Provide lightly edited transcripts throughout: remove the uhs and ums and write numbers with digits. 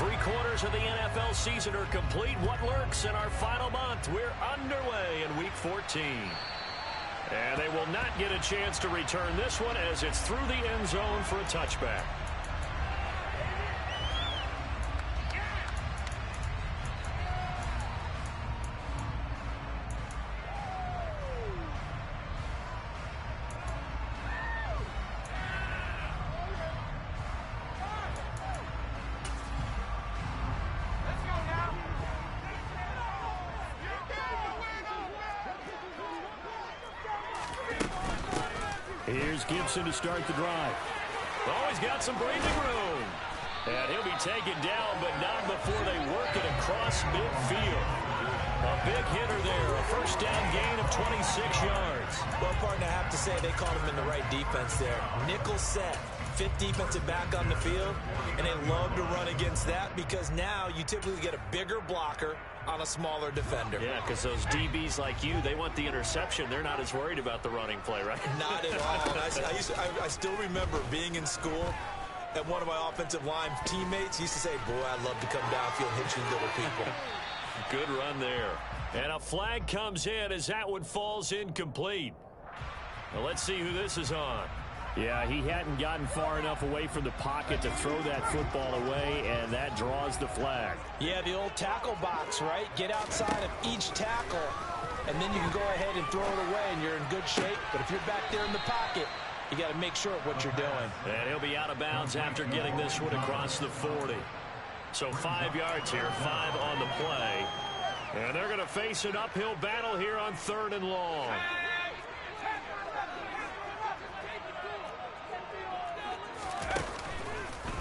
3/4 of the NFL season are complete. What lurks in our final month? We're underway in Week 14. And they will not get a chance to return this one as it's through the end zone for a touchback. Here's Gibson to start the drive. Oh, he's got some breathing room. And he'll be taken down, but not before they work it across midfield. A big hitter there, a first down gain of 26 yards. Well, partner, I have to say they called him in the right defense there. Nickel set, fifth defensive back on the field, and they love to run against that because now you typically get a bigger blocker on a smaller defender. Yeah, because those DBs like you, they want the interception. They're not as worried about the running play, right? Not at all. I still remember being in school, and one of my offensive line teammates used to say, boy, I'd love to come downfield and hit you little people. Good run there. And a flag comes in as that one falls incomplete. Well, let's see who this is on. Yeah, he hadn't gotten far enough away from the pocket to throw that football away, and that draws the flag. Yeah, the old tackle box, right? Get outside of each tackle, and then you can go ahead and throw it away, and you're in good shape. But if you're back there in the pocket, you got to make sure of what you're doing. And he'll be out of bounds after getting this one across the 40. So 5 yards here, 5 on the play. And they're going to face an uphill battle here on 3rd and long.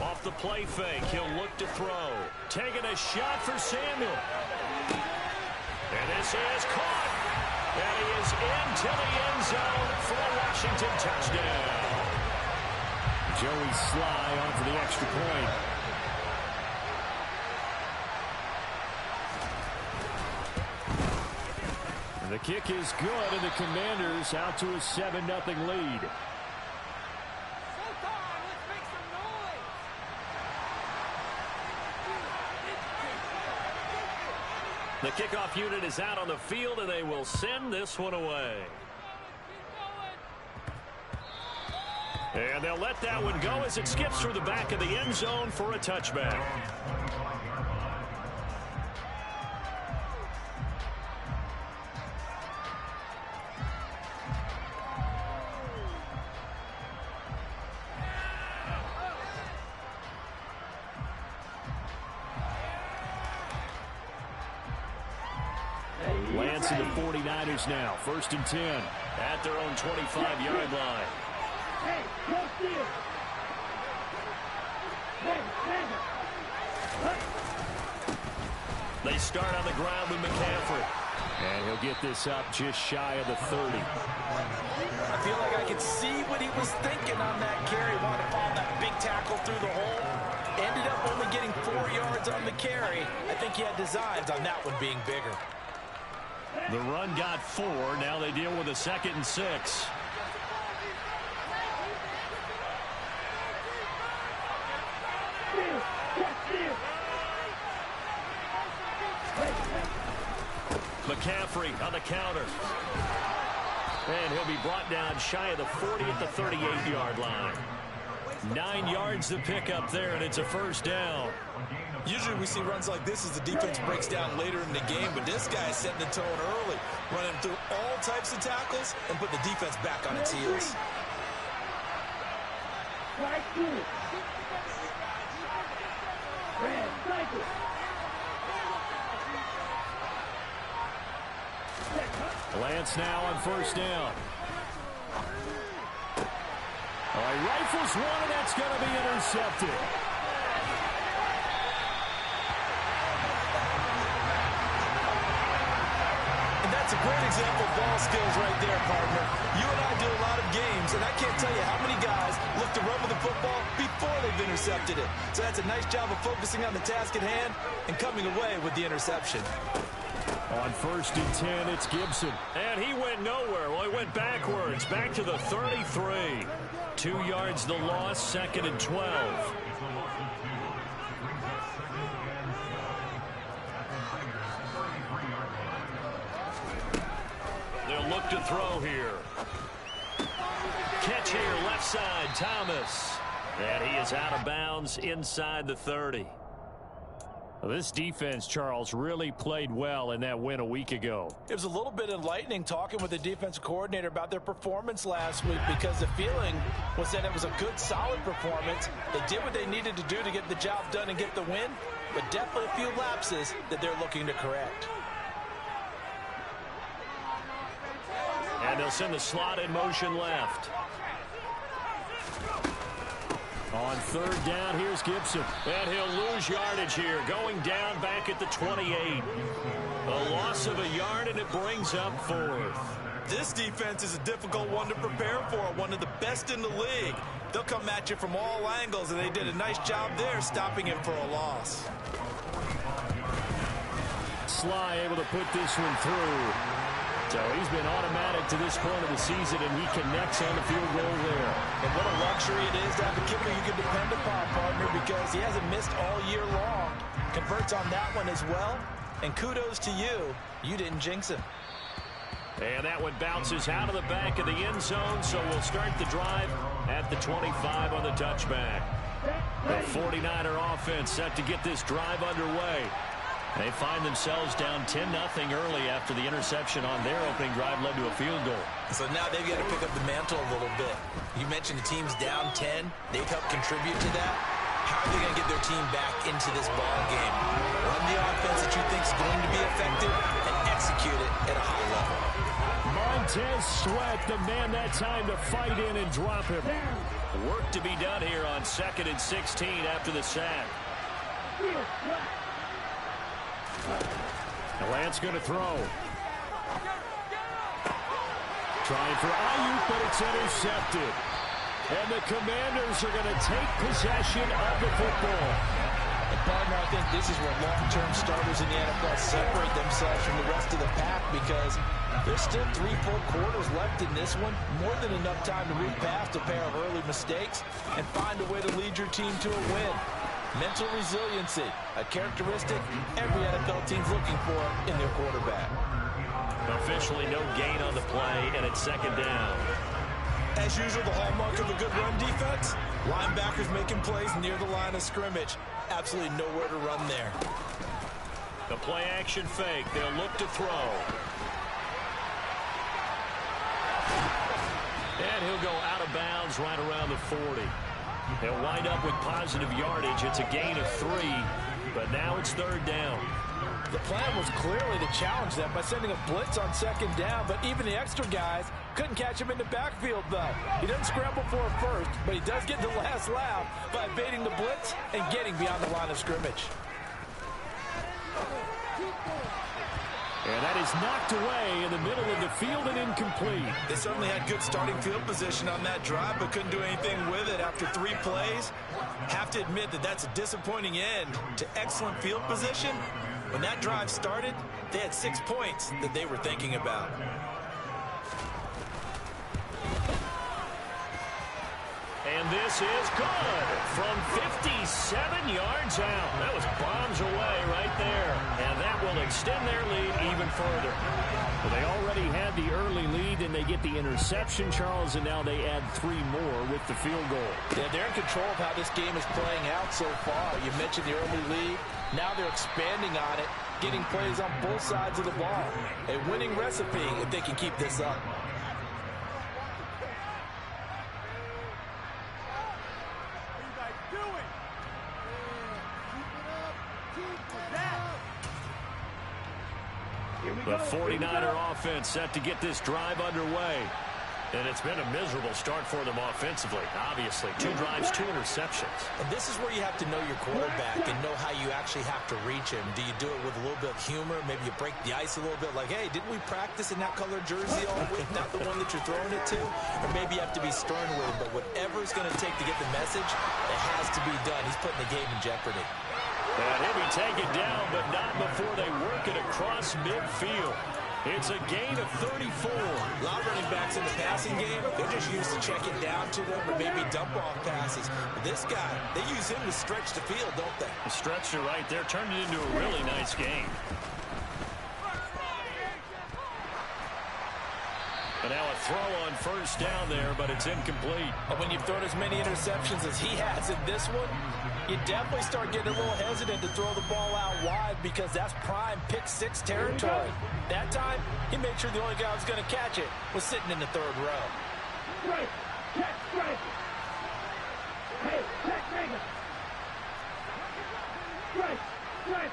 Off the play fake, he'll look to throw. Taking a shot for Samuel. And this is caught. And he is into the end zone for a Washington touchdown. Joey Sly on for the extra point. And the kick is good, and the Commanders out to a 7-0 lead. The kickoff unit is out on the field, and they will send this one away. And they'll let that one go as it skips through the back of the end zone for a touchback. Lance and the 49ers now. 1st and 10. At their own 25-yard line. They start on the ground with McCaffrey. And he'll get this up just shy of the 30. I feel like I could see what he was thinking on that carry. Wanted to follow that big tackle through the hole. Ended up only getting 4 yards on the carry. I think he had designs on that one being bigger. The run got 4. Now they deal with a 2nd and 6. McCaffrey on the counter. And he'll be brought down shy of the 40 at the 38-yard line. 9 yards to pick up there, and it's a first down. Usually we see runs like this as the defense breaks down later in the game, but this guy is setting the tone early, running through all types of tackles and put the defense back on its heels. Lance now on 1st down. All right, rifles one, and that's going to be intercepted. And that's a great example of ball skills right there, partner. You and I do a lot of games, and I can't tell you how many guys look to run with the football before they've intercepted it. So that's a nice job of focusing on the task at hand and coming away with the interception. On 1st and 10, it's Gibson. And he went nowhere. Well, he went backwards, back to the 33. 2 yards the loss, 2nd and 12. look to throw here. Catch here, left side, Thomas. And he is out of bounds inside the 30. Well, this defense, Charles, really played well in that win a week ago. It was a little bit enlightening talking with the defensive coordinator about their performance last week, because the feeling was that it was a good, solid performance. They did what they needed to do to get the job done and get the win, but definitely a few lapses that they're looking to correct. And they'll send the slot in motion left. On third down, here's Gibson. And he'll lose yardage here, going down back at the 28. A loss of a yard, and it brings up fourth. This defense is a difficult one to prepare for, one of the best in the league. They'll come at you from all angles, and they did a nice job there stopping him for a loss. Sly able to put this one through. So he's been automatic to this point of the season, and he connects on the field goal there. And what a luxury it is to have a kicker you can depend upon, partner, because he hasn't missed all year long. Converts on that one as well. And kudos to you. You didn't jinx him. And that one bounces out of the back of the end zone, so we'll start the drive at the 25 on the touchback. The 49er offense set to get this drive underway. They find themselves down 10-0 early after the interception on their opening drive led to a field goal. So now they've got to pick up the mantle a little bit. You mentioned the team's down 10. They've helped contribute to that. How are they going to get their team back into this ball game? Run the offense that you think is going to be effective and execute it at a high level. Montez Sweat, the man that time to fight in and drop him. Work to be done here on 2nd and 16 after the sack. Lance going to throw. Trying for Ayuk, but it's intercepted. And the Commanders are going to take possession of the football. And partner, I think this is where long-term starters in the NFL separate themselves from the rest of the pack, because there's still 3 full quarters left in this one. More than enough time to move past a pair of early mistakes and find a way to lead your team to a win. Mental resiliency, a characteristic every NFL team's looking for in their quarterback. Officially no gain on the play, and it's 2nd down. As usual, the hallmark of a good run defense, linebackers making plays near the line of scrimmage. Absolutely nowhere to run there. The play action fake. They'll look to throw. And he'll go out of bounds right around the 40. He'll wind up with positive yardage. It's a gain of 3, but now it's 3rd down. The plan was clearly to challenge them by sending a blitz on 2nd down, but even the extra guys couldn't catch him in the backfield, though. He doesn't scramble for it first, but he does get the last laugh by evading the blitz and getting beyond the line of scrimmage. And that is knocked away in the middle of the field and incomplete. They certainly had good starting field position on that drive, but couldn't do anything with it after 3 plays. Have to admit that that's a disappointing end to excellent field position. When that drive started, they had 6 points that they were thinking about. And this is good from 57 yards out. That was bombs away right there. And that will extend their lead even further. Well, they already had the early lead, and they get the interception, Charles, and now they add 3 more with the field goal. Yeah, they're in control of how this game is playing out so far. You mentioned the early lead. Now they're expanding on it, getting plays on both sides of the ball. A winning recipe if they can keep this up. The 49er offense set to get this drive underway. And it's been a miserable start for them offensively. Obviously, 2 drives, 2 interceptions. And this is where you have to know your quarterback and know how you actually have to reach him. Do you do it with a little bit of humor? Maybe you break the ice a little bit like, hey, didn't we practice in that color jersey all week? Not the one that you're throwing it to? Or maybe you have to be stern with him. But whatever it's going to take to get the message, it has to be done. He's putting the game in jeopardy. And he'll be taken down, but not before they work it across midfield. It's a gain of 34. A lot of running backs in the passing game, they're just used to check it down to them or maybe dump off passes. But this guy, they use him to stretch the field, don't they? Stretched it right there, turned it into a really nice game. And now a throw on first down there, but it's incomplete. And when you've thrown as many interceptions as he has in this one, you definitely start getting a little hesitant to throw the ball out wide because that's prime pick six territory. That time, he made sure the only guy who was going to catch it was sitting in the third row. Strike, check, strike. Hey, check, Vegas. Strike, strike.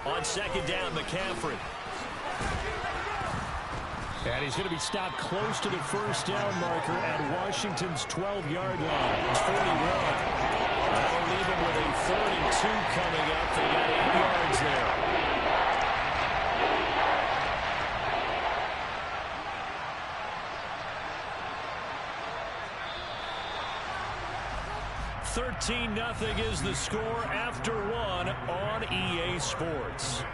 On second down, McCaffrey. And he's going to be stopped close to the first down marker at Washington's 12-yard line. It's 41. That'll leave him with a 32 coming up. They got 8 yards there. $13-0 is the score after one on EA Sports.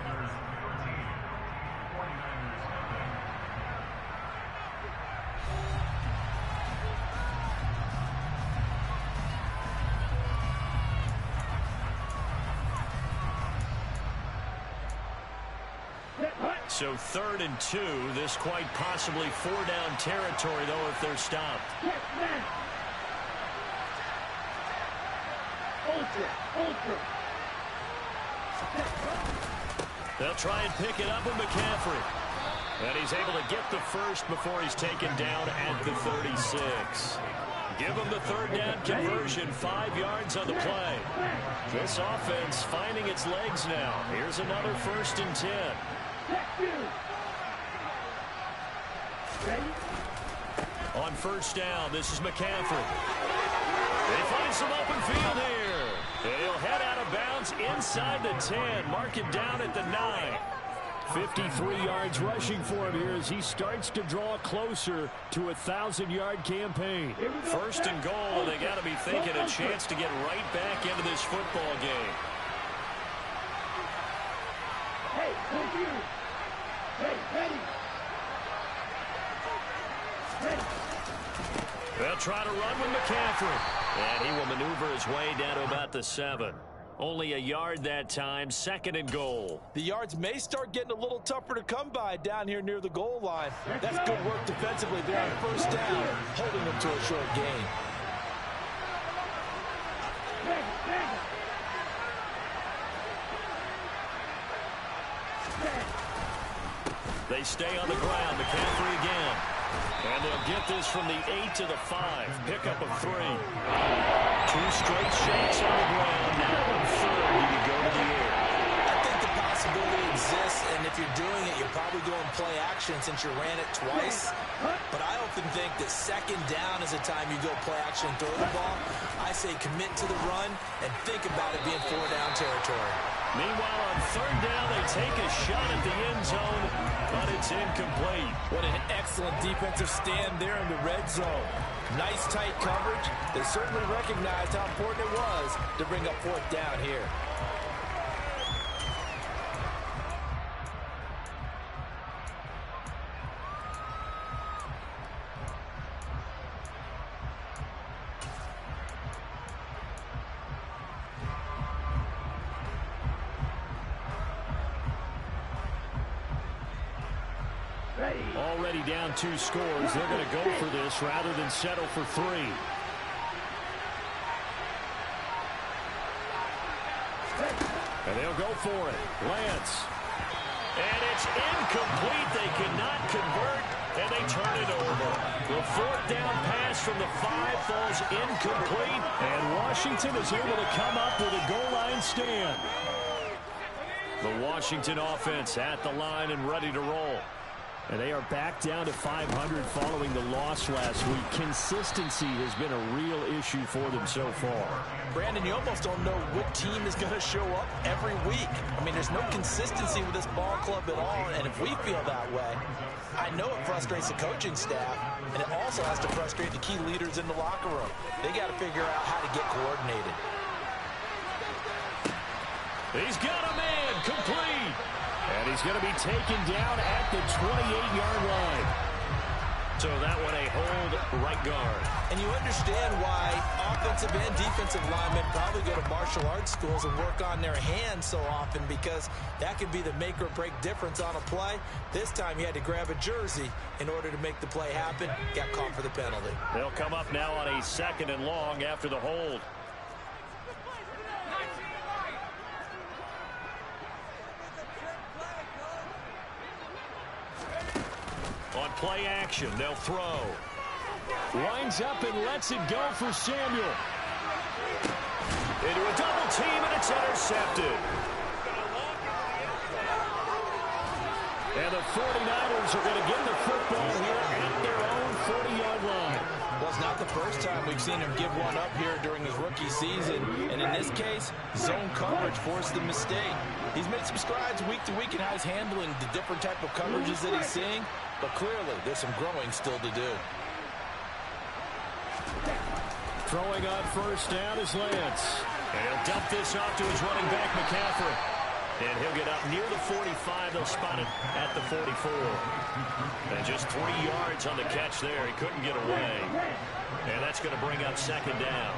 So 3rd and 2. This quite possibly 4-down territory, though, if they're stopped. Ultra. They'll try and pick it up with McCaffrey. And he's able to get the first before he's taken down at the 36. Give him the 3rd down conversion, 5 yards on the play. This offense finding its legs now. Here's another 1st and 10. On first down, this is McCaffrey. They find some open field here. He'll head out of bounds inside the 10. Mark him down at the 9. 53 yards rushing for him here as he starts to draw closer to a 1,000-yard campaign. 1st and goal, and they got to be thinking a chance to get right back into this football game. Hey, thank you. Hey, ready. They'll try to run with McCaffrey. And he will maneuver his way down to about the 7. Only a yard that time, 2nd and goal. The yards may start getting a little tougher to come by down here near the goal line. That's good work defensively there on first down, holding them to a short gain. They stay on the ground. McCaffrey again. And they'll get this from the 8 to the 5. Pickup of 3. 2 straight shots on the ground. Now on 3rd, you can go to the air. I think the possibility exists, and if you're doing it, you're probably going play action since you ran it twice. But I often think that 2nd down is a time you go play action and throw the ball. I say commit to the run and think about it being 4-down territory. Meanwhile, on 3rd down, they take a shot at the end zone, but it's incomplete. What an excellent defensive stand there in the red zone. Nice tight coverage. They certainly recognized how important it was to bring up 4th down here. Already down 2 scores. They're going to go for this rather than settle for 3. And they'll go for it. Lance. And it's incomplete. They cannot convert, and they turn it over. The 4th down pass from the 5 falls incomplete. And Washington is able to come up with a goal line stand. The Washington offense at the line and ready to roll. And they are back down to 500 following the loss last week. Consistency has been a real issue for them so far. Brandon, you almost don't know what team is going to show up every week. I mean, there's no consistency with this ball club at all, and if we feel that way, I know it frustrates the coaching staff, and it also has to frustrate the key leaders in the locker room. They got to figure out how to get coordinated. He's got a man, complete. And he's going to be taken down at the 28-yard line. So that one a hold right guard. And you understand why offensive and defensive linemen probably go to martial arts schools and work on their hands so often, because that could be the make or break difference on a play. This time he had to grab a jersey in order to make the play happen. Got caught for the penalty. They'll come up now on a 2nd and long after the hold. On play action, they'll throw. Winds up and lets it go for Samuel. Into a double team, and it's intercepted. And the 49ers are going to get the football here at their own 40-yard line. Well, it's not the first time we've seen him give one up here during his rookie season. And in this case, zone coverage forced the mistake. He's made some strides week to week in how he's handling the different type of coverages that he's seeing. But clearly, there's some growing still to do. Throwing on first down is Lance. And he'll dump this off to his running back, McCaffrey. And he'll get up near the 45. They'll spot it at the 44. And just 3 yards on the catch there. He couldn't get away. And that's going to bring up 2nd down.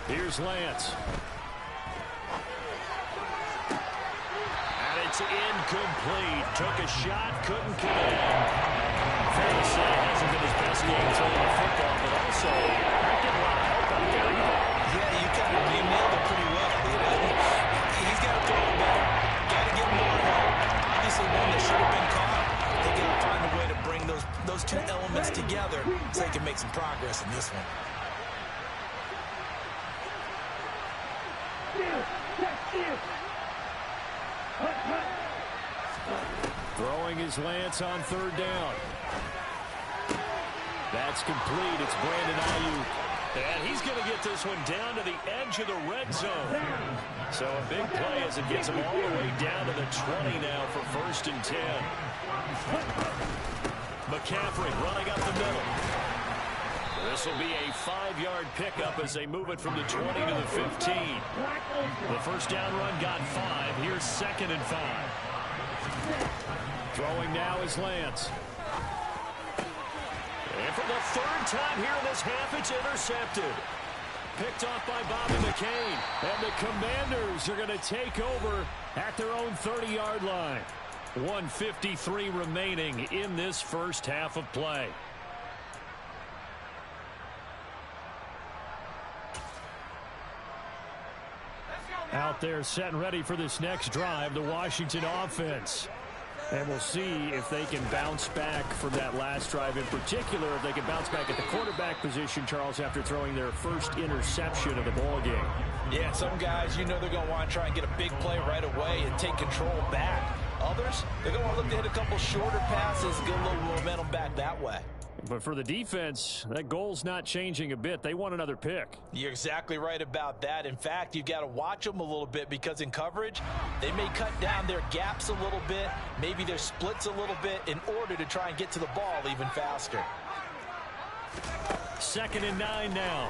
Here's Lance. And it's incomplete. Took a shot, couldn't connect. Fair to say, it hasn't been his best game throwing the football, but also not getting a lot of help out there either. Yeah, you nailed it pretty well. You know, he's got to throw it better. Got to get more help. Obviously, one that should have been caught. They got to find a way to bring those two elements together so they can make some progress in this one. Throwing his Lance on 3rd down. That's complete. It's Brandon Ayuk. And he's going to get this one down to the edge of the red zone. So a big play as it gets him all the way down to the 20 now for 1st and 10. McCaffrey running up the middle. This will be a 5-yard pickup as they move it from the 20 to the 15. The first down run got 5. Here's 2nd and 5. Throwing now is Lance. And for the 3rd time here in this half, it's intercepted. Picked off by Bobby McCain. And the Commanders are going to take over at their own 30-yard line. 1:53 remaining in this first half of play. Out there set and ready for this next drive, the Washington offense. And we'll see if they can bounce back from that last drive, in particular, if they can bounce back at the quarterback position, Charles, after throwing their first interception of the ballgame. Yeah, some guys, you know they're going to want to try and get a big play right away and take control back. Others, they're going to want to look to hit a couple shorter passes, get a little momentum back that way. But for the defense, that goal's not changing a bit. They want another pick. You're exactly right about that. In fact, you've got to watch them a little bit, because in coverage, they may cut down their gaps a little bit, maybe their splits a little bit, in order to try and get to the ball even faster. 2nd and 9 now.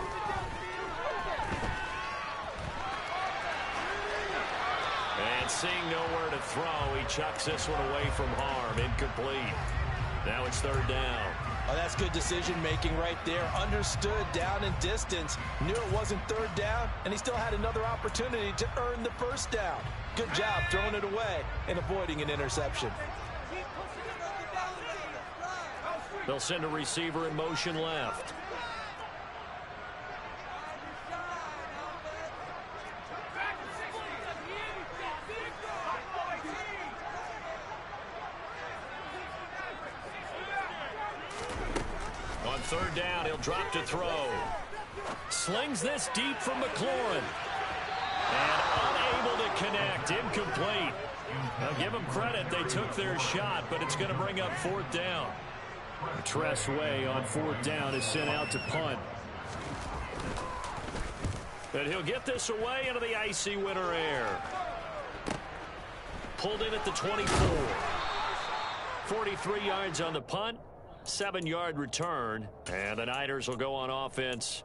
And seeing nowhere to throw, he chucks this one away from harm. Incomplete. Now it's 3rd down. Oh, that's good decision-making right there. Understood down and distance. Knew it wasn't 3rd down, and he still had another opportunity to earn the 1st down. Good job throwing it away and avoiding an interception. They'll send a receiver in motion left. On 3rd down, he'll drop to throw. Slings this deep from McLaurin. And unable to connect. Incomplete. Now give them credit. They took their shot, but it's going to bring up 4th down. Tress Way on 4th down is sent out to punt. And he'll get this away into the icy winter air. Pulled in at the 24. 43 yards on the punt. 7-yard return. And the Niners will go on offense.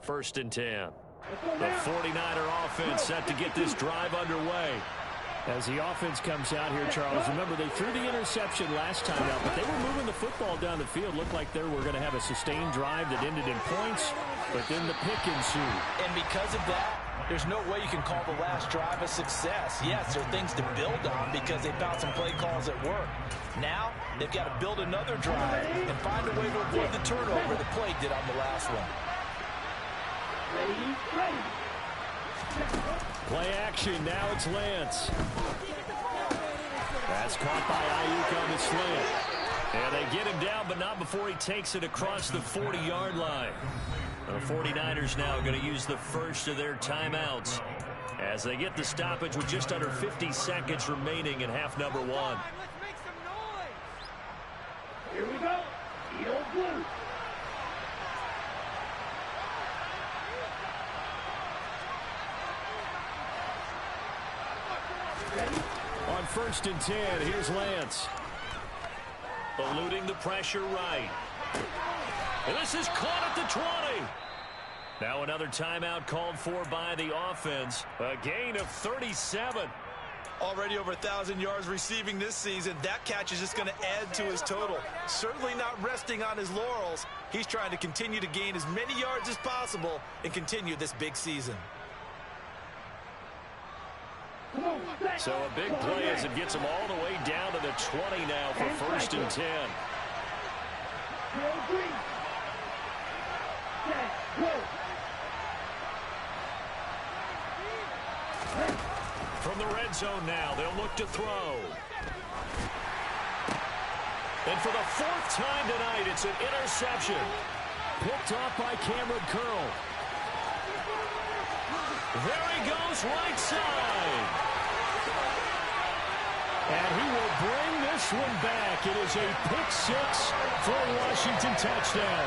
1st and 10. The 49er offense set to get this drive underway. As the offense comes out here, Charles, remember they threw the interception last time out, but they were moving the football down the field. Looked like they were going to have a sustained drive that ended in points, but then the pick ensued. And because of that, there's no way you can call the last drive a success. Yes, there are things to build on because they found some play calls at work. Now, they've got to build another drive and find a way to avoid the turnover the play did on the last one. Ready. Play action, now it's Lance. That's caught by Ayuk on the slant. And they get him down, but not before he takes it across the 40-yard line. The 49ers now going to use the first of their timeouts as they get the stoppage with just under 50 seconds remaining in half number one. Here we go. Eagle blue. On 1st and 10, here's Lance. Eluding the pressure right. And this is caught at the 20. Now another timeout called for by the offense. A gain of 37. Already over 1,000 yards receiving this season. That catch is just going to add to his total. Certainly not resting on his laurels. He's trying to continue to gain as many yards as possible and continue this big season. So a big play as it gets him all the way down to the 20 now for 1st and 10. From the red zone now, they'll look to throw. And for the 4th time tonight, it's an interception. Picked off by Cameron Curl. There he goes, right side. And he will bring this one back. It is a pick 6 for a Washington touchdown.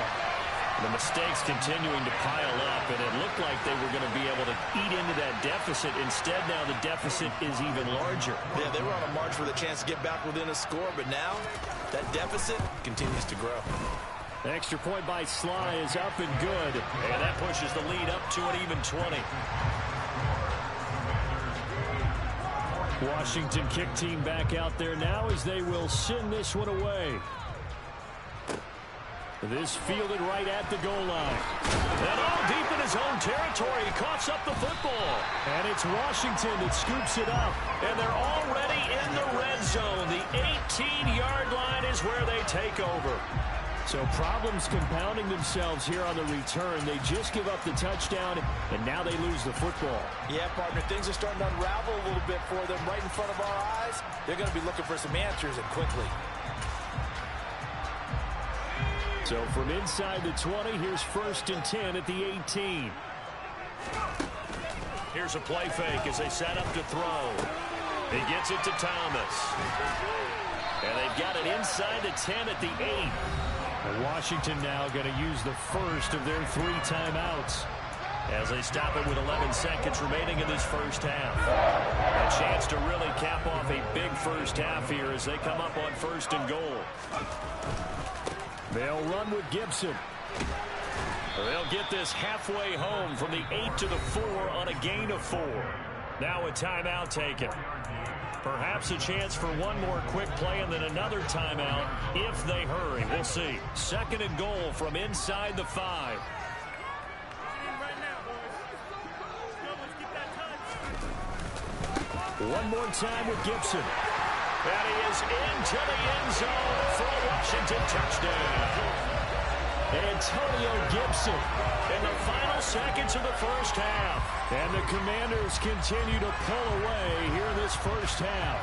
The mistakes continuing to pile up, and it looked like they were going to be able to eat into that deficit. Instead, now the deficit is even larger. Yeah, they were on a march with a chance to get back within a score, but now that deficit continues to grow. The extra point by Sly is up and good, and that pushes the lead up to an even 20. Washington kick team back out there now as they will send this one away. This fielded right at the goal line. And all deep in his own territory. He coughs up the football. And it's Washington that scoops it up. And they're already in the red zone. The 18-yard line is where they take over. So problems compounding themselves here on the return. They just give up the touchdown, and now they lose the football. Yeah, partner, things are starting to unravel a little bit for them right in front of our eyes. They're going to be looking for some answers, and quickly. So from inside the 20, here's 1st and 10 at the 18. Here's a play fake as they set up to throw. He gets it to Thomas. And they've got it inside the 10 at the 8. And Washington now going to use the first of their 3 timeouts as they stop it with 11 seconds remaining in this first half. A chance to really cap off a big first half here as they come up on 1st and goal. They'll run with Gibson. They'll get this halfway home from the 8 to the 4 on a gain of 4. Now a timeout taken. Perhaps a chance for one more quick play and then another timeout if they hurry. We'll see. 2nd and goal from inside the 5. One more time with Gibson. And he is into the end zone for a Washington touchdown. Antonio Gibson in the final seconds of the first half. And the Commanders continue to pull away here in this first half.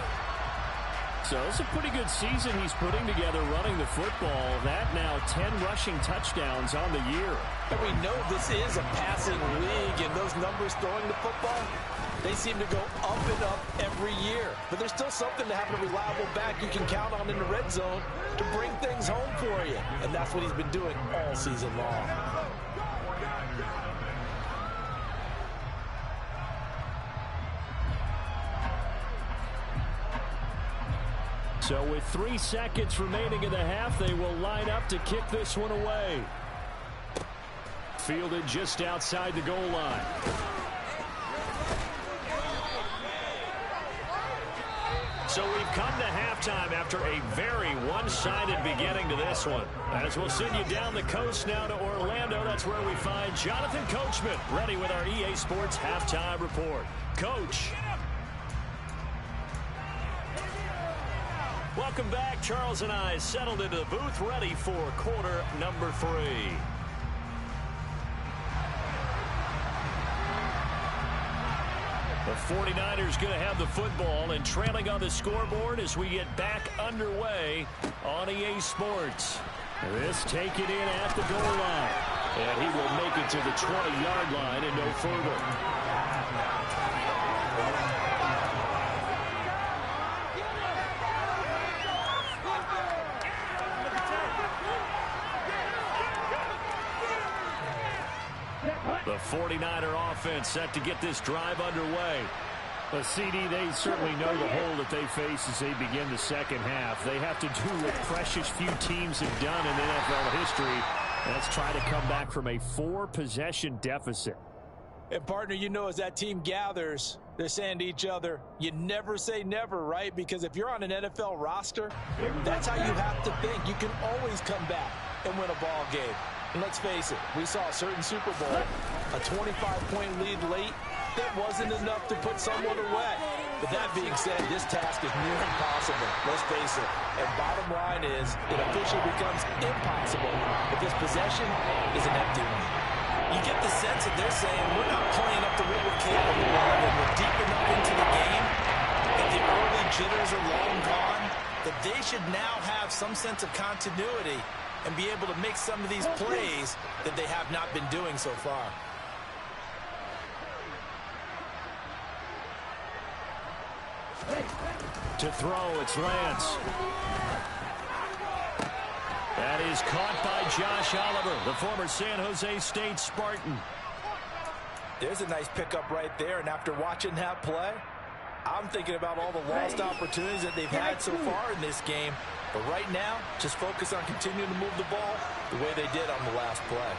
So it's a pretty good season he's putting together running the football. That now 10 rushing touchdowns on the year. And we know this is a passing league, and those numbers throwing the football, they seem to go up and up every year. But there's still something to having a reliable back you can count on in the red zone to bring things home for you. And that's what he's been doing all season long. So with 3 seconds remaining in the half, they will line up to kick this one away. fielded just outside the goal line. So we've come to halftime after a very one-sided beginning to this one. As we'll send you down the coast now to Orlando, that's where we find Jonathan Coachman ready with our EA Sports Halftime Report. Coach. Welcome back. Charles and I settled into the booth ready for quarter number 3. The 49ers going to have the football and trailing on the scoreboard as we get back underway on EA Sports. This taken in at the goal line. And he will make it to the 20-yard line and no further. The 49er offense set to get this drive underway. A CD, they certainly know the hole that they face as they begin the second half. They have to do what precious few teams have done in NFL history. That's try to come back from a 4-possession deficit. And, partner, you know, as that team gathers, they're saying to each other, you never say never, right? Because if you're on an NFL roster, that's how you have to think. You can always come back and win a ball game. And let's face it, we saw a certain Super Bowl, a 25-point lead late, that wasn't enough to put someone away. But that being said, this task is near impossible. Let's face it. And bottom line is, it officially becomes impossible if this possession is an empty one. You get the sense that they're saying, we're not playing up to what we're capable of, and we're deep enough into the game that the early jitters are long gone, that they should now have some sense of continuity and be able to make some of these plays that they have not been doing so far. To throw, it's Lance. That is caught by Josh Oliver, the former San Jose State Spartan. There's a nice pickup right there, and after watching that play, I'm thinking about all the lost opportunities that they've had so far in this game. But right now, just focus on continuing to move the ball the way they did on the last play.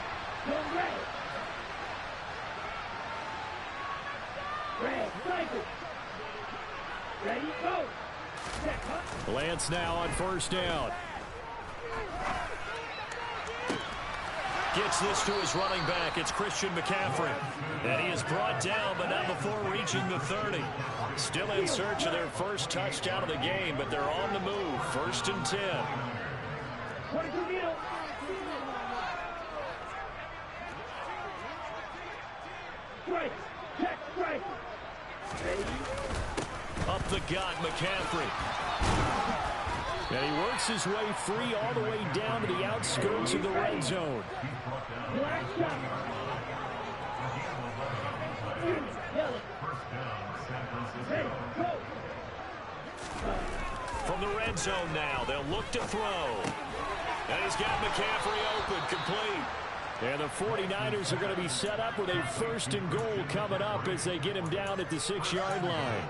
Ready, go. Lance now on first down. Gets this to his running back. It's Christian McCaffrey. And he is brought down, but not before reaching the 30. Still in search of their first touchdown of the game, but they're on the move. 1st and 10. Strike. Check, strike. Up the gut, McCaffrey. And he works his way free all the way down to the outskirts of the red zone. Black shot. Hey, go. From the red zone now, they'll look to throw. And he's got McCaffrey open, complete. And the 49ers are going to be set up with a 1st and goal coming up as they get him down at the 6-yard line.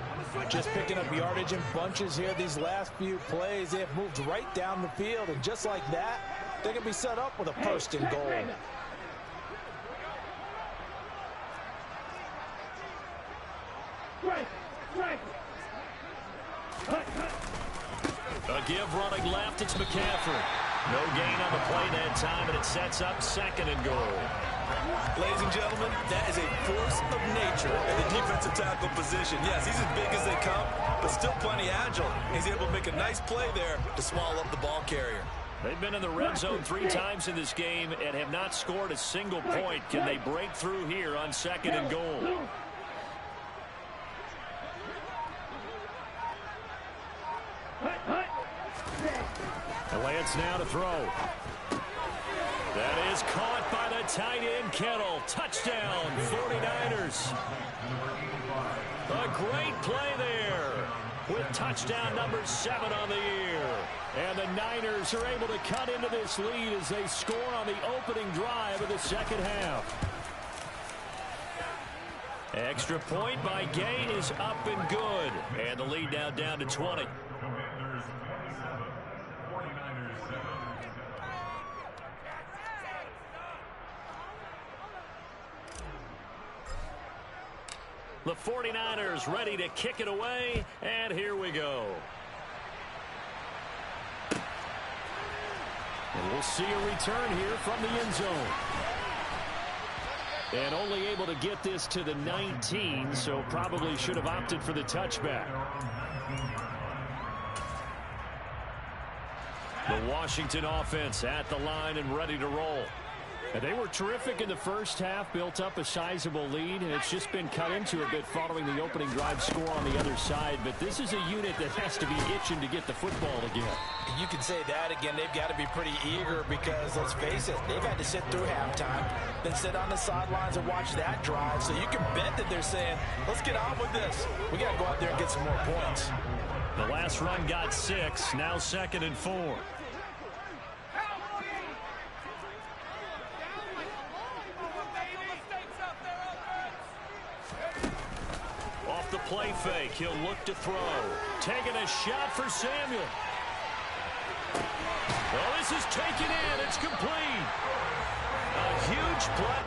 Just picking up yardage in bunches here these last few plays. They have moved right down the field, and just like that, they can be set up with a 1st and goal. A give running left, it's McCaffrey. No gain on the play that time, and it sets up 2nd and goal. Ladies and gentlemen, that is a force of nature at the defensive tackle position. Yes, he's as big as they come, but still plenty agile. He's able to make a nice play there to swallow up the ball carrier. They've been in the red zone 3 times in this game and have not scored a single point. Can they break through here on 2nd and goal? And Lance now to throw. That is caught by the tight end, Kittle. Touchdown, 49ers. A great play there with touchdown number 7 on the year. And the Niners are able to cut into this lead as they score on the opening drive of the second half. Extra point by Gay is up and good. And the lead now down to 20. The 49ers ready to kick it away, and here we go. And we'll see a return here from the end zone. And only able to get this to the 19, so probably should have opted for the touchback. The Washington offense at the line and ready to roll. And they were terrific in the first half, built up a sizable lead, and it's just been cut into a bit following the opening drive score on the other side. But this is a unit that has to be itching to get the football again. You can say that again. They've got to be pretty eager because, let's face it, they've had to sit through halftime, then sit on the sidelines and watch that drive. So you can bet that they're saying, let's get on with this. We got to go out there and get some more points. The last run got 6, now 2nd and 4. Off the play fake, he'll look to throw. Taking a shot for Samuel. Well, this is taken in. It's complete. A huge play.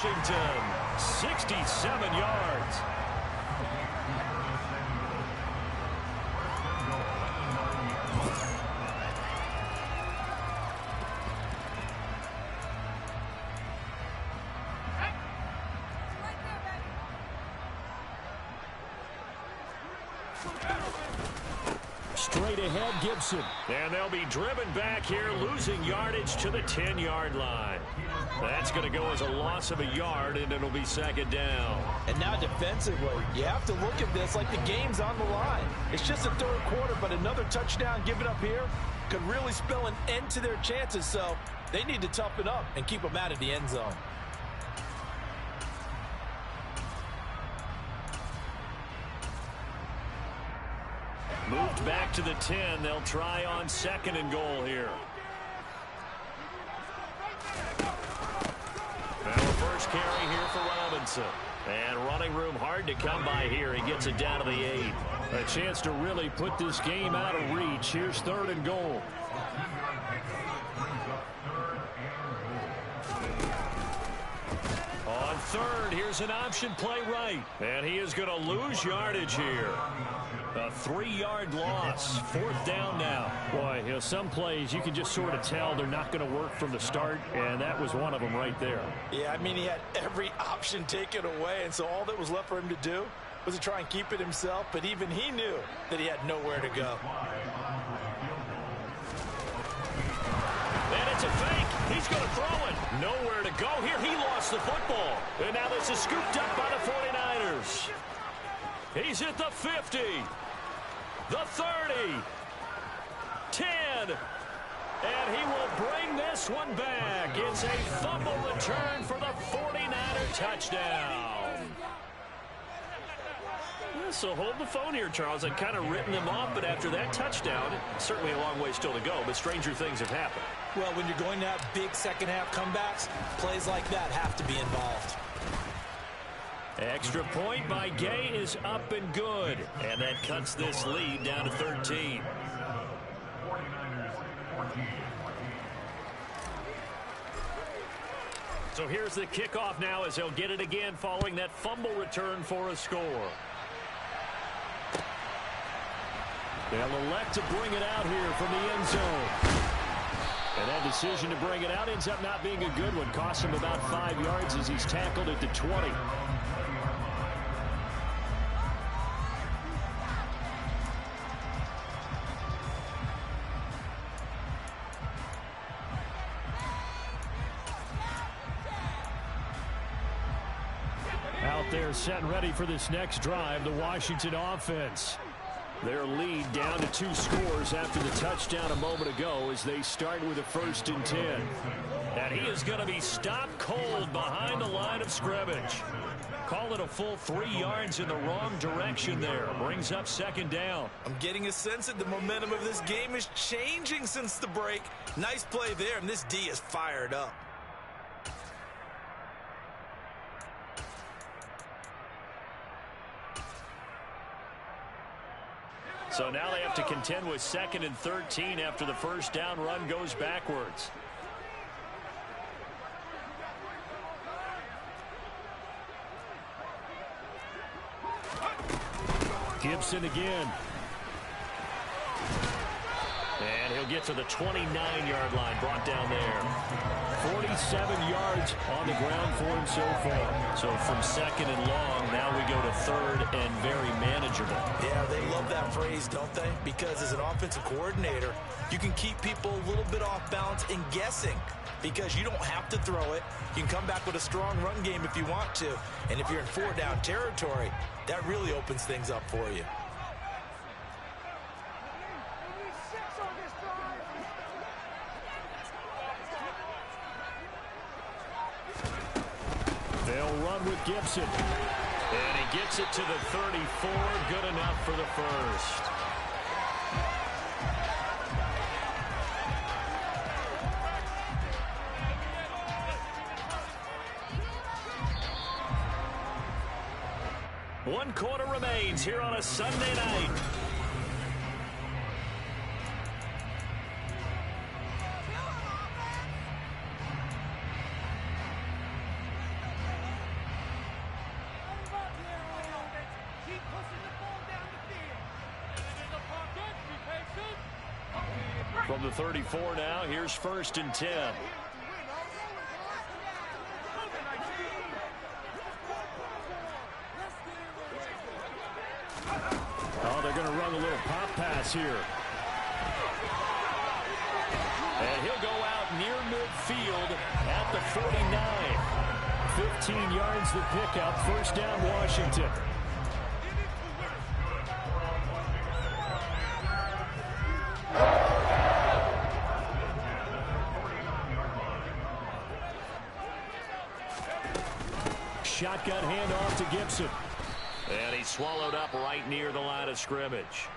Washington, 67 yards. Straight ahead, Gibson. And they'll be driven back here, losing yardage to the 10-yard line. That's going to go as a loss of a yard, and it'll be 2nd down. And now defensively, you have to look at this like the game's on the line. It's just the 3rd quarter, but another touchdown given up here could really spell an end to their chances. So they need to toughen up and keep them out of the end zone. Moved back to the 10. They'll try on 2nd and goal here. Now a first carry here for Robinson. And running room hard to come by here. He gets it down to the 8. A chance to really put this game out of reach. Here's 3rd and goal. On 3rd, here's an option play right. And he is going to lose yardage here. A 3-yard loss. 4th down now. Boy, you know, some plays you can just sort of tell they're not going to work from the start, and that was one of them right there. Yeah, I mean, he had every option taken away, and so all that was left for him to do was to try and keep it himself, but even he knew that he had nowhere to go. And it's a fake. He's going to throw it. Nowhere to go here. He lost the football. And now this is scooped up by the 49ers. He's at the 50. The 30, 10, and he will bring this one back. It's a fumble return for the 49er touchdown. Yeah, so hold the phone here, Charles. I'd kind of written them off, but after that touchdown, certainly a long way still to go, but stranger things have happened. Well, when you're going to have big second-half comebacks, plays like that have to be involved. Extra point by Gay is up and good. And that cuts this lead down to 13. So here's the kickoff now as he'll get it again following that fumble return for a score. They'll elect to bring it out here from the end zone. And that decision to bring it out ends up not being a good one. Costs him about 5 yards as he's tackled at the 20. Out there set and ready for this next drive, the Washington offense. Their lead down to 2 scores after the touchdown a moment ago as they start with a 1st and 10. And he is going to be stopped cold behind the line of scrimmage. Call it a full 3 yards in the wrong direction there. Brings up 2nd down. I'm getting a sense that the momentum of this game is changing since the break. Nice play there, and this D is fired up. So now they have to contend with 2nd and 13 after the 1st down run goes backwards. Gibson again. And he'll get to the 29-yard line, brought down there. 47 yards on the ground for him so far. So from 2nd and long, now we go to 3rd and very manageable. Yeah, they love that phrase, don't they? Because as an offensive coordinator, you can keep people a little bit off balance and guessing because you don't have to throw it. You can come back with a strong run game if you want to. And if you're in 4-down territory, that really opens things up for you. They'll run with Gibson. And he gets it to the 34. Good enough for the 1st. One quarter remains here on a Sunday night. From the 34 now, here's 1st and 10. Oh, they're going to run a little pop pass here. And he'll go out near midfield at the 49. 15 yards the pickup. 1st down, Washington. Shotgun handoff to Gibson. And he's swallowed up right near the line of scrimmage.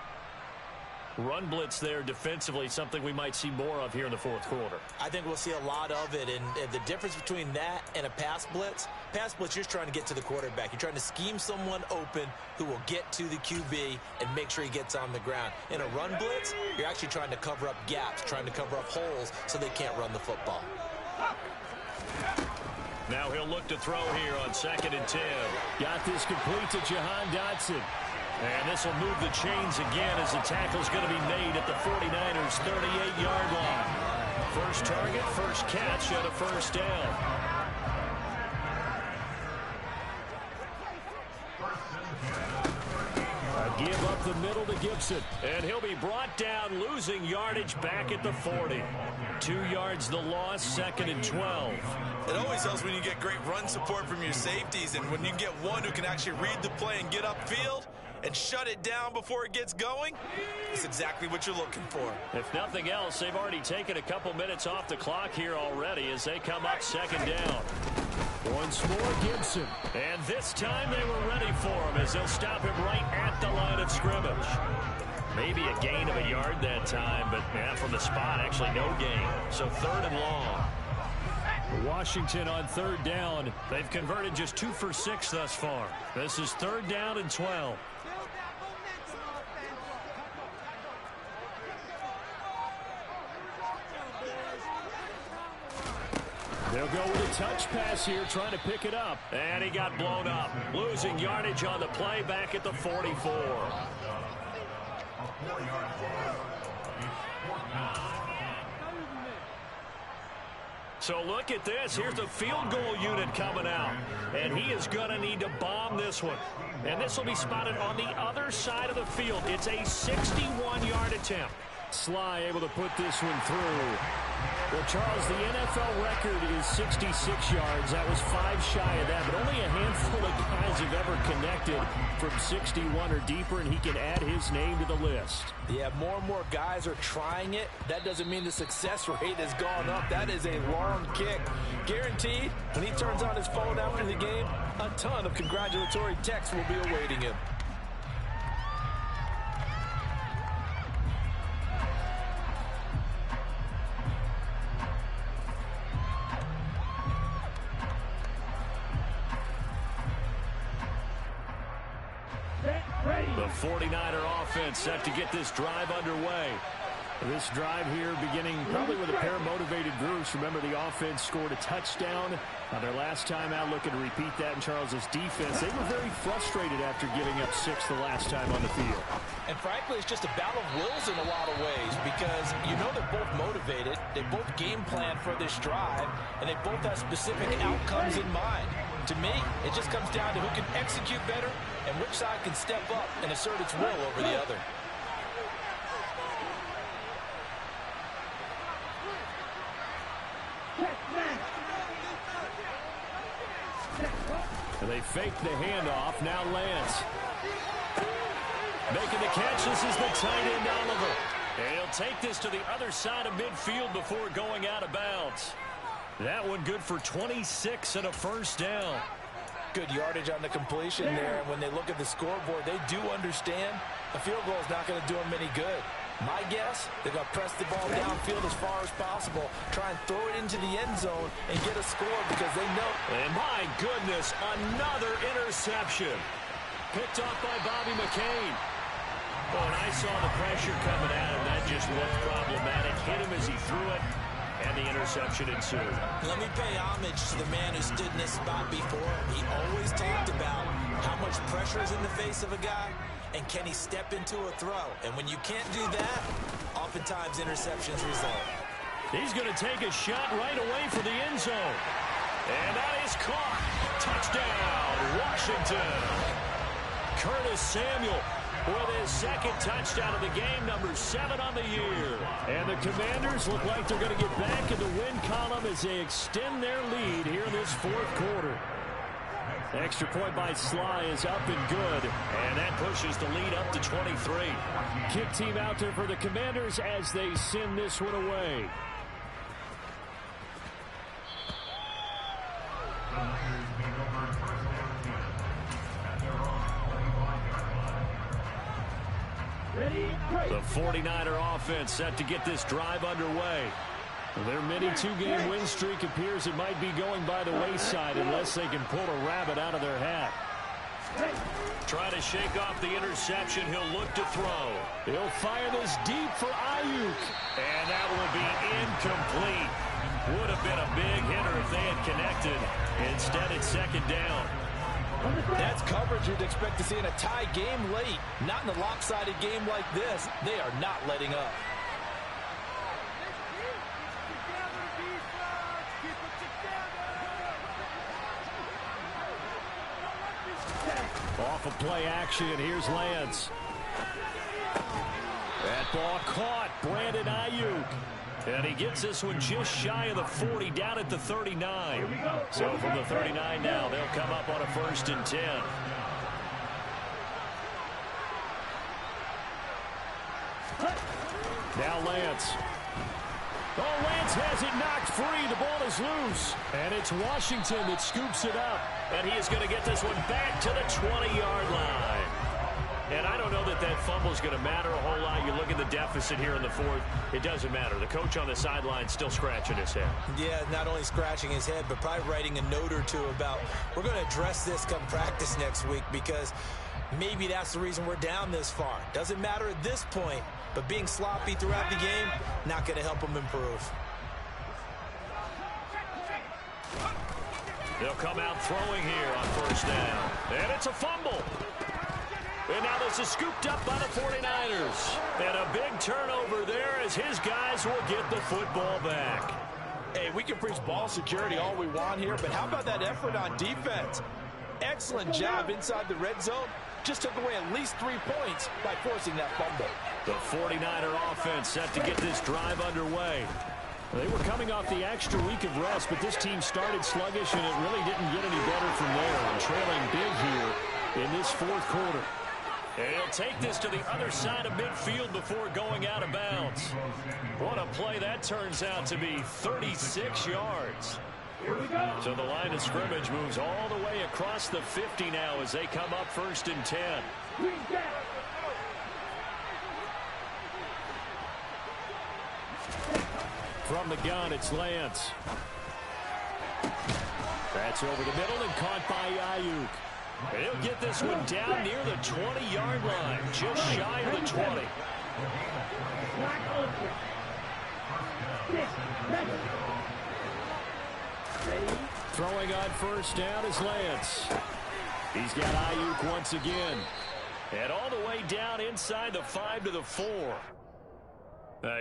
Run blitz there defensively, something we might see more of here in the 4th quarter. I think we'll see a lot of it, and the difference between that and a pass blitz, you're just trying to get to the quarterback. You're trying to scheme someone open who will get to the QB and make sure he gets on the ground. In a run blitz, you're actually trying to cover up gaps, trying to cover up holes so they can't run the football. Now he'll look to throw here on 2nd and 10. Got this complete to Jahan Dotson. And this will move the chains again as the tackle's going to be made at the 49ers' 38-yard line. First target, first catch at a 1st down. A give up the middle to Gibson. And he'll be brought down, losing yardage back at the 40. 2 yards the loss, 2nd and 12. It always helps when you get great run support from your safeties, and when you get one who can actually read the play and get upfield and shut it down before it gets going, it's exactly what you're looking for. If nothing else, they've already taken a couple minutes off the clock here already as they come up 2nd down. Once more, Gibson. And this time they were ready for him as they'll stop him right at the line of scrimmage. Maybe a gain of a yard that time, but from the spot, actually no gain. So 3rd and long. Washington on 3rd down. They've converted just 2 for 6 thus far. This is 3rd down and 12. They'll go with a touch pass here, trying to pick it up. And he got blown up. Losing yardage on the play back at the 44. So look at this. Here's the field goal unit coming out. And he is going to need to bomb this one. And this will be spotted on the other side of the field. It's a 61-yard attempt. Sly able to put this one through. Well, Charles, the NFL record is 66 yards. That was 5 shy of that, but only a handful of guys have ever connected from 61 or deeper, and he can add his name to the list. Yeah, more and more guys are trying it. That doesn't mean the success rate has gone up. That is a long kick. Guaranteed, when he turns on his phone after the game, a ton of congratulatory texts will be awaiting him. The 49er offense set to get this drive underway. This drive here beginning probably with a pair of motivated groups. Remember, the offense scored a touchdown on their last time out, looking to repeat that in Charles's defense. They were very frustrated after giving up 6 the last time on the field. And frankly, it's just a battle of wills in a lot of ways because you know they're both motivated. They both game plan for this drive, and they both have specific outcomes in mind. To me, it just comes down to who can execute better and which side can step up and assert its will over the other. They fake the handoff. Now Lance making the catch. This is the tight end, Oliver. And he'll take this to the other side of midfield before going out of bounds. That one good for 26 and a first down. Good yardage on the completion there. And when they look at the scoreboard, they do understand a field goal is not going to do them any good. My guess, they're going to press the ball downfield as far as possible, try and throw it into the end zone and get a score because they know. And my goodness, another interception. Picked off by Bobby McCain. Oh, and I saw the pressure coming at him. That just looked problematic. Hit him as he threw it, and the interception ensued. Let me pay homage to the man who stood in this spot before. He always talked about how much pressure is in the face of a guy, and can he step into a throw? And when you can't do that, oftentimes interceptions result. He's going to take a shot right away for the end zone. And that is caught. Touchdown, Washington. Curtis Samuel with his second touchdown of the game, number 7 on the year. And the Commanders look like they're going to get back in the win column as they extend their lead here in this fourth quarter. Extra point by Sly is up and good, and that pushes the lead up to 23. Kick team out there for the Commanders as they send this one away. The 49er offense set to get this drive underway. Their mini two-game win streak appears it might be going by the wayside unless they can pull a rabbit out of their hat. Trying to shake off the interception. He'll look to throw. He'll fire this deep for Ayuk. And that will be incomplete. Would have been a big hitter if they had connected. Instead, it's second down. That's coverage you'd expect to see in a tie game late. Not in a lopsided game like this. They are not letting up. Off of play action, here's Lance. That ball caught, Brandon Ayuk. And he gets this one just shy of the 40, down at the 39. So from the 39 now, they'll come up on a 1st and 10. Now Lance. Oh, Lance has it knocked free. The ball is loose. And it's Washington that scoops it up. And he is going to get this one back to the 20-yard line. And I don't know that that fumble is going to matter a whole lot. You look at the deficit here in the fourth. It doesn't matter. The coach on the sideline still scratching his head. Yeah, not only scratching his head, but probably writing a note or two about we're going to address this come practice next week because maybe that's the reason we're down this far. Doesn't matter at this point, but being sloppy throughout the game, not going to help him improve. They'll come out throwing here on 1st down. And it's a fumble. And now this is scooped up by the 49ers. And a big turnover there as his guys will get the football back. Hey, we can preach ball security all we want here, but how about that effort on defense? Excellent job inside the red zone. Just took away at least 3 points by forcing that fumble. The 49er offense set to get this drive underway. They were coming off the extra week of rest, but this team started sluggish, and it really didn't get any better from there. And trailing big here in this fourth quarter. And he'll take this to the other side of midfield before going out of bounds. What a play that turns out to be, 36 yards. So the line of scrimmage moves all the way across the 50 now as they come up 1st and 10. From the gun, it's Lance. That's over the middle and caught by Ayuk. And he'll get this one down near the 20-yard line, just shy of the 20. Throwing on 1st down is Lance. He's got Ayuk once again. And all the way down inside the 5 to the 4.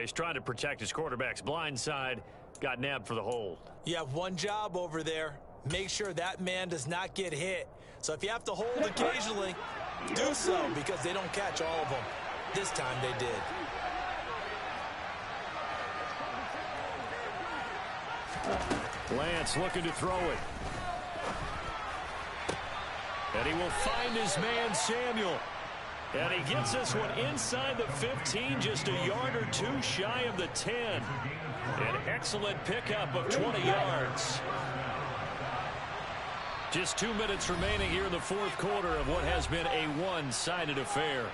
He's trying to protect his quarterback's blind side. Got nabbed for the hold. You have one job over there. Make sure that man does not get hit. So if you have to hold occasionally, do so, because they don't catch all of them. This time they did. Lance looking to throw it. And he will find his man, Samuel. And he gets this one inside the 15, just a yard or two shy of the 10. An excellent pickup of 20 yards. Just 2 minutes remaining here in the fourth quarter of what has been a one-sided affair.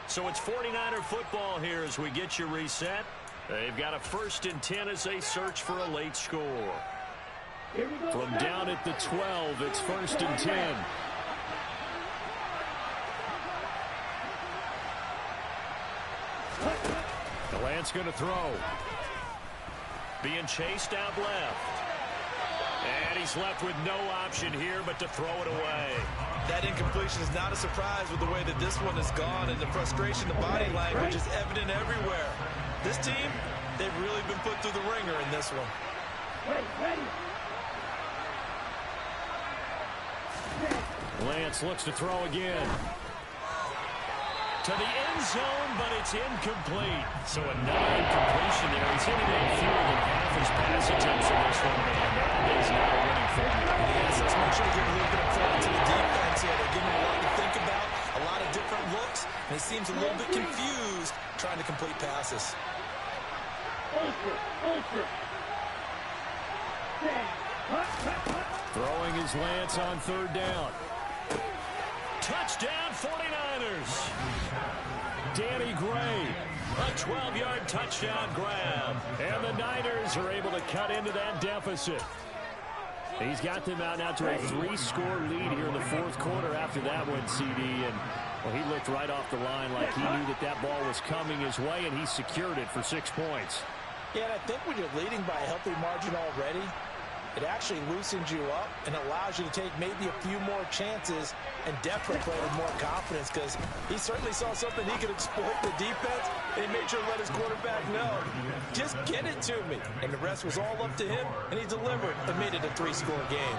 So it's 49er football here as we get you reset. They've got a 1st and 10 as they search for a late score. From down at the 12, it's 1st and 10. Lance going to throw. Being chased out left. And he's left with no option here but to throw it away. That incompletion is not a surprise with the way that this one has gone, and the frustration, the body language is evident everywhere. This team, they've really been put through the ringer in this one. Lance looks to throw again. To the end zone, but it's incomplete. So another incompletion there. He's hitting it fewer than half his pass attempts in this one, and that is not a winning formula. Yes, let's make sure to give a little bit of credit to the defense here. They're giving him a lot to think about, a lot of different looks, and he seems a little bit confused trying to complete passes. Throwing is Lance on 3rd down. Touchdown 49ers. Danny Gray. A 12-yard touchdown grab. And the Niners are able to cut into that deficit. He's got them out now to a 3-score lead here in the fourth quarter after that one, CD. And well, he looked right off the line like he knew that that ball was coming his way, and he secured it for 6 points. Yeah, and I think when you're leading by a healthy margin already, it actually loosens you up and allows you to take maybe a few more chances and definitely play with more confidence, because he certainly saw something he could exploit the defense, and he made sure to let his quarterback know, just get it to me. And the rest was all up to him, and he delivered and made it a 3-score game.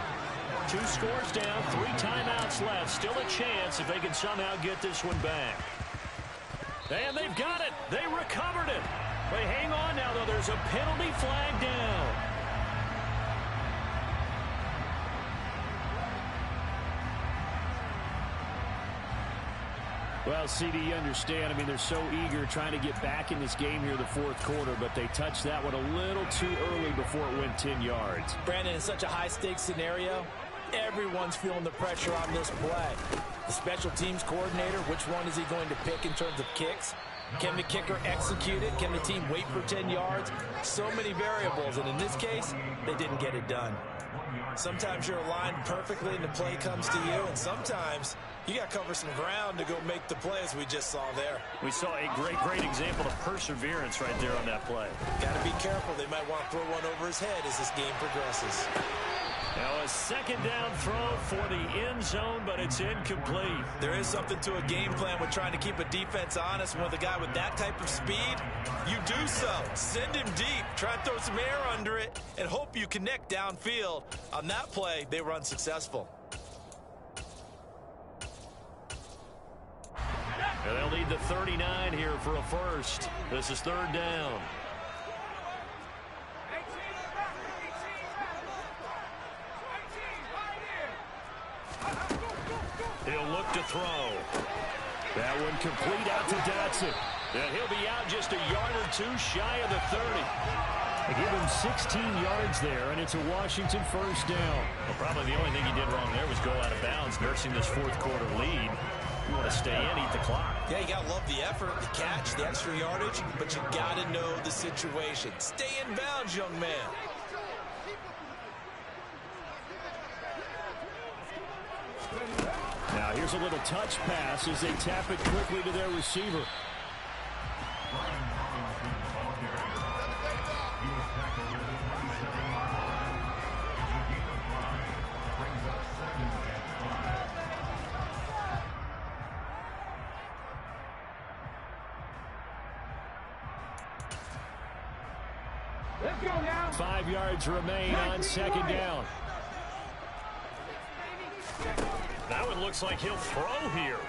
2 scores down, 3 timeouts left. Still a chance if they can somehow get this one back. And they've got it. They recovered it. They hang on now, though. There's a penalty flag down. Well, CD, you understand. I mean, they're so eager trying to get back in this game here in the fourth quarter, but they touched that one a little too early before it went 10 yards. Brandon, in such a high-stakes scenario, everyone's feeling the pressure on this play. The special teams coordinator, which one is he going to pick in terms of kicks? Can the kicker execute it? Can the team wait for 10 yards? So many variables, and in this case, they didn't get it done. Sometimes you're aligned perfectly and the play comes to you, and sometimes you got to cover some ground to go make the play, as we just saw there. We saw a great example of perseverance right there on that play. Got to be careful. They might want to throw one over his head as this game progresses. Now a 2nd down throw for the end zone, but it's incomplete. There is something to a game plan with trying to keep a defense honest. With a guy with that type of speed, you do so. Send him deep, try and throw some air under it, and hope you connect downfield. On that play, they were unsuccessful. And they'll need the 39 here for a first. This is 3rd down. He'll look to throw. That one complete out to Dotson. And he'll be out just a yard or two shy of the 30. They give him 16 yards there, and it's a Washington first down. Well, probably the only thing he did wrong there was go out of bounds, nursing this fourth quarter lead. You want to stay in, eat the clock. Yeah, you got to love the effort, the catch, the extra yardage, but you got to know the situation. Stay in bounds, young man. Now here's a little touch pass as they tap it quickly to their receiver. Let's go now. 5 yards remain on second down. That one looks like he'll throw here.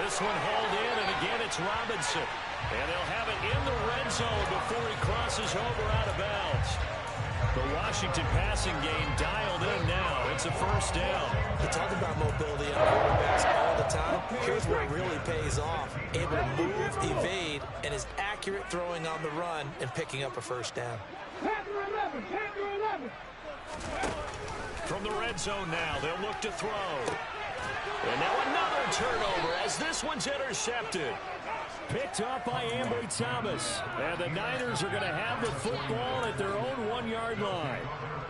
This one hauled in, and again it's Robinson. And they'll have it in the red zone before he crosses over out of bounds. The Washington passing game dialed in now. It's a first down. You talk about mobility on quarterbacks all the time. Here's where it really pays off. Able to move, evade, and is accurate throwing on the run and picking up a first down. Panther 11, Panther 11. From the red zone now, they'll look to throw. And now another turnover as this one's intercepted. Picked up by Ambry Thomas. And the Niners are going to have the football at their own 1-yard line.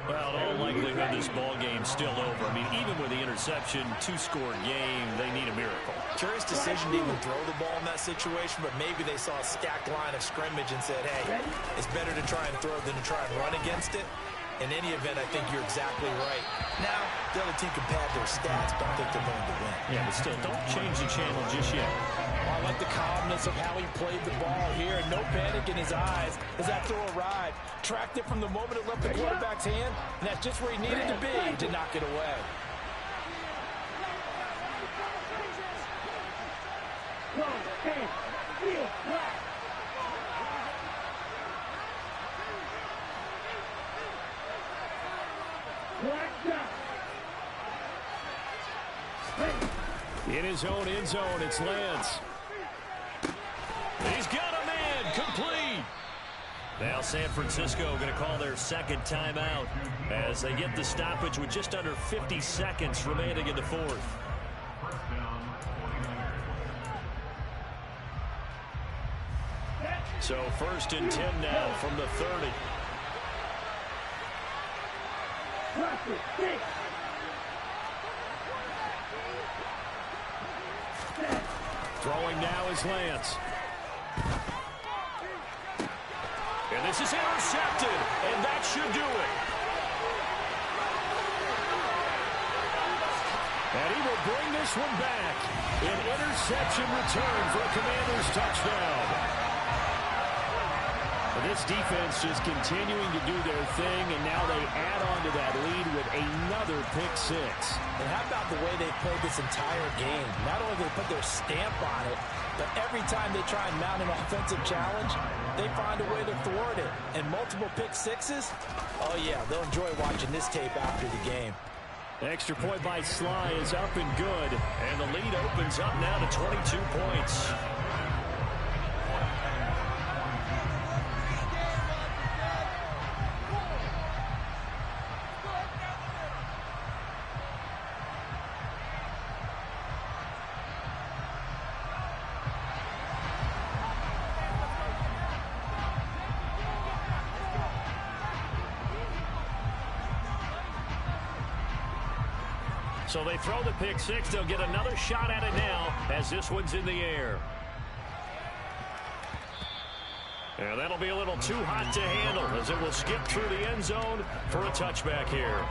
Well, in all likelihood, this ball game's still over. I mean, even with the interception, 2-score game, they need a miracle. Curious decision to even throw the ball in that situation, but maybe they saw a stacked line of scrimmage and said, hey, it's better to try and throw than to try and run against it. In any event, I think you're exactly right. Now, the other team can pad their stats, but I think they're going to win. Yeah, but still, don't change the channel just yet. I like the calmness of how he played the ball here. No panic in his eyes as that throw arrived. Tracked it from the moment it left the quarterback's hand, and that's just where he needed to be to knock it away. In his own end zone, it's Lance. He's got a man, complete. Now San Francisco going to call their second timeout as they get the stoppage with just under 50 seconds remaining in the fourth. So 1st and 10 now from the 30. Throwing now is Lance. And this is intercepted, and that should do it. And he will bring this one back. An interception return for a Commanders touchdown. This defense just continuing to do their thing, and now they add on to that lead with another pick six. And how about the way they played this entire game? Not only do they put their stamp on it, but every time they try and mount an offensive challenge, they find a way to thwart it. And multiple pick sixes, oh yeah, they'll enjoy watching this tape after the game. Extra point by Sly is up and good. And the lead opens up now to 22 points. So they throw the pick six. They'll get another shot at it now as this one's in the air. And that'll be a little too hot to handle as it will skip through the end zone for a touchback here.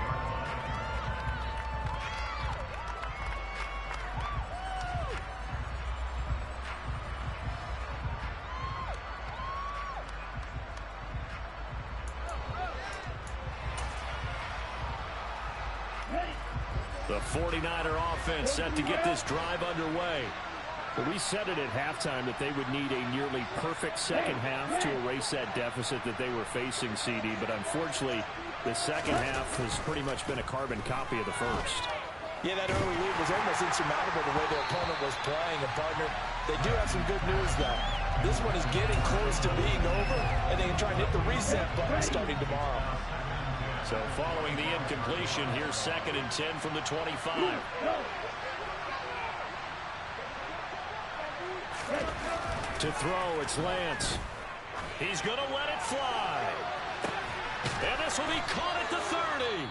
The 49er offense set to get this drive underway. Well, we said it at halftime that they would need a nearly perfect second half to erase that deficit that they were facing, CD. But unfortunately, the second half has pretty much been a carbon copy of the first. Yeah, that early lead was almost insurmountable the way their opponent was playing. And, partner, they do have some good news, though. This one is getting close to being over, and they can try and hit the reset button starting tomorrow. So following the incompletion, here's 2nd and 10 from the 25. To throw, it's Lance. He's going to let it fly. And this will be caught at the 30.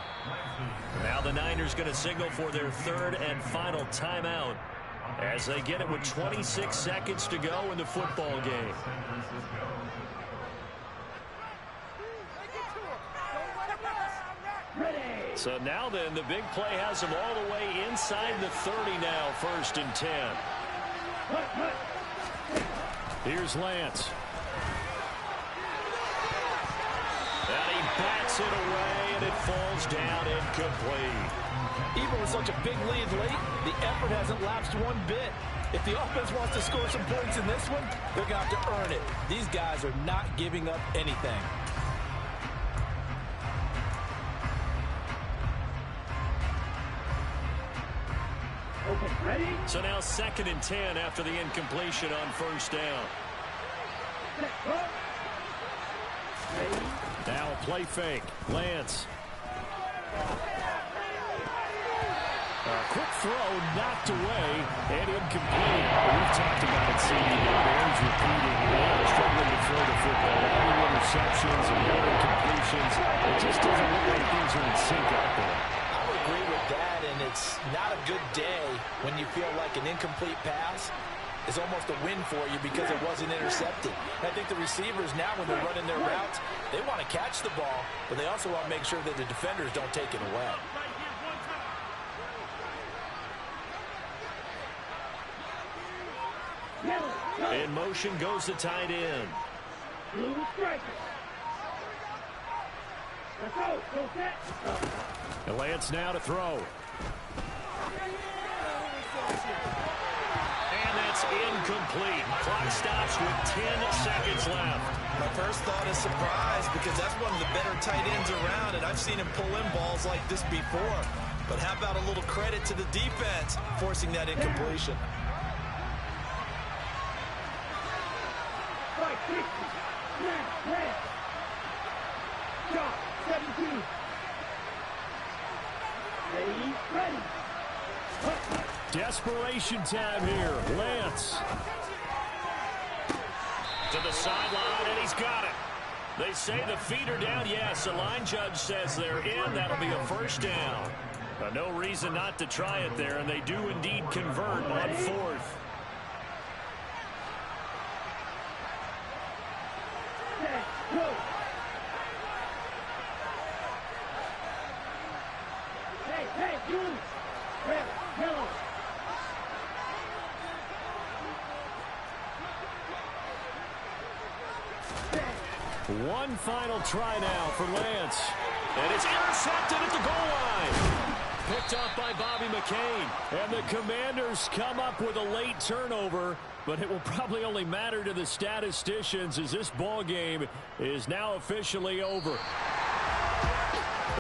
Now the Niners going to signal for their 3rd and final timeout as they get it with 26 seconds to go in the football game. So now then, the big play has them all the way inside the 30 now, 1st and 10. Here's Lance. And he bats it away, and it falls down incomplete. Even with such a big lead late, the effort hasn't lapsed one bit. If the offense wants to score some points in this one, they're going to have to earn it. These guys are not giving up anything. Okay, ready? So now 2nd and 10 after the incompletion on 1st down. Now a play fake. Lance. A quick throw knocked away and incomplete. We've talked about it, CD. The Bears repeating. They're struggling to throw the football. All the interceptions and no incompletions. It just doesn't look like things are in sync out there. I would agree with that, and it's not a good day when you feel like an incomplete pass is almost a win for you because it wasn't intercepted. And I think the receivers now, when they're running their routes, they want to catch the ball, but they also want to make sure that the defenders don't take it away. In motion goes the tight end. And Lance now to throw. And that's incomplete. Clock stops with 10 seconds left. My first thought is surprise because that's one of the better tight ends around, and I've seen him pull in balls like this before. But how about a little credit to the defense forcing that incompletion? Desperation time here. Lance. To the sideline, and he's got it. They say the feet are down. Yes, the line judge says they're in. That'll be a 1st down. No reason not to try it there, and they do indeed convert on 4th. One final try now for Lance. And it's intercepted at the goal line. Picked up by Bobby McCain. And the Commanders come up with a late turnover, but it will probably only matter to the statisticians as this ball game is now officially over.